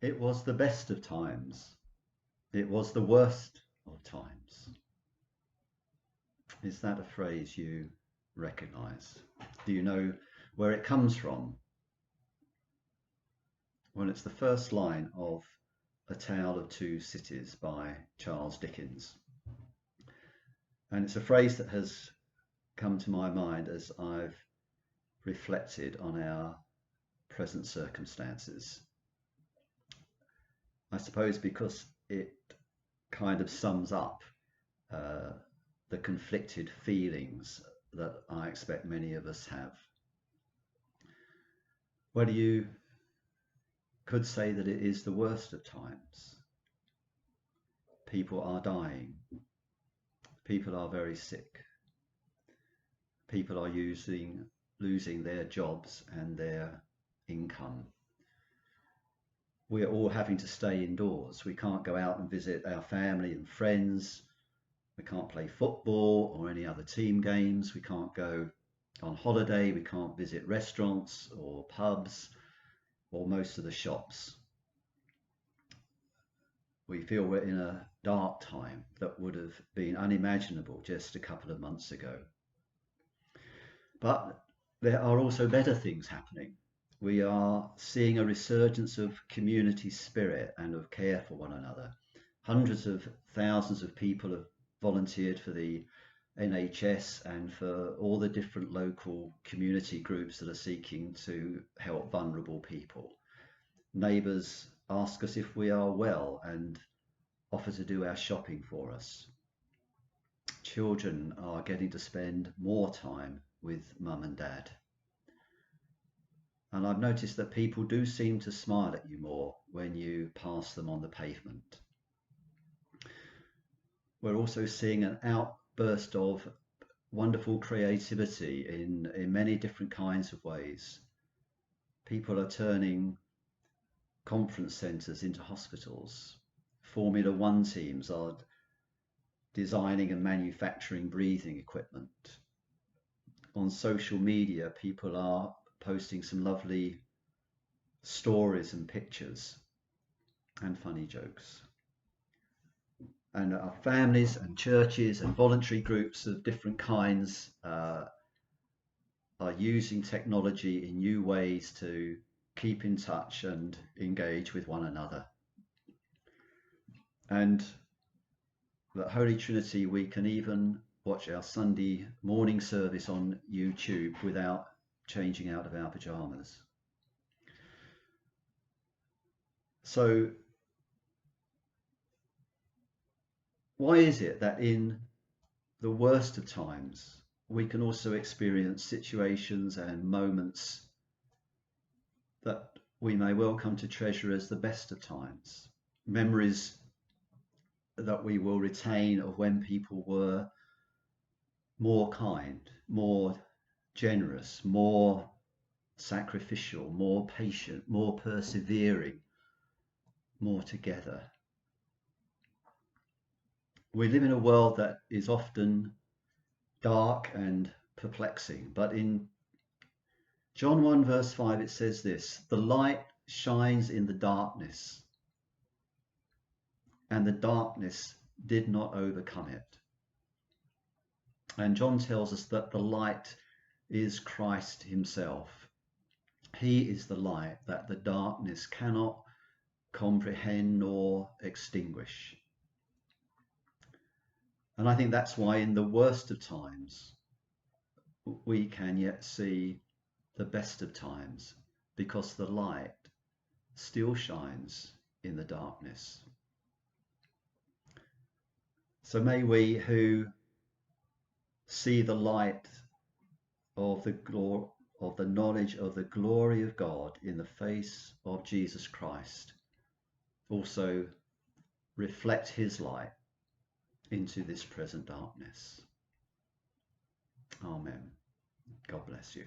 It was the best of times. It was the worst of times. Is that a phrase you recognize? Do you know where it comes from? Well, it's the first line of A Tale of Two Cities by Charles Dickens. And it's a phrase that has come to my mind as I've reflected on our present circumstances. I suppose because it kind of sums up the conflicted feelings that I expect many of us have. Whether you could say that it is the worst of times. People are dying. People are very sick. People are losing their jobs and their income. We're all having to stay indoors. We can't go out and visit our family and friends. We can't play football or any other team games. We can't go on holiday. We can't visit restaurants or pubs or most of the shops. We feel we're in a dark time that would have been unimaginable just a couple of months ago. But there are also better things happening. We are seeing a resurgence of community spirit and of care for one another. Hundreds of thousands of people have volunteered for the NHS and for all the different local community groups that are seeking to help vulnerable people. Neighbours ask us if we are well and offer to do our shopping for us. Children are getting to spend more time with mum and dad. And I've noticed that people do seem to smile at you more when you pass them on the pavement. We're also seeing an outburst of wonderful creativity in many different kinds of ways. People are turning conference centres into hospitals. Formula One teams are designing and manufacturing breathing equipment. On social media, people are posting some lovely stories and pictures and funny jokes. And our families and churches and voluntary groups of different kinds are using technology in new ways to keep in touch and engage with one another. And at Holy Trinity, we can even watch our Sunday morning service on YouTube without changing out of our pajamas. So why is it that in the worst of times, we can also experience situations and moments that we may well come to treasure as the best of times? Memories that we will retain of when people were more kind, more generous, more sacrificial, more patient, more persevering, more together. We live in a world that is often dark and perplexing, but in John 1 verse 5 it says this: the light shines in the darkness, and the darkness did not overcome it. And John tells us that the light is Christ himself. He is the light that the darkness cannot comprehend nor extinguish. And I think that's why in the worst of times, we can yet see the best of times, because the light still shines in the darkness. So may we who see the light of the knowledge of the glory of God in the face of Jesus Christ also reflect his light into this present darkness. Amen. God bless you.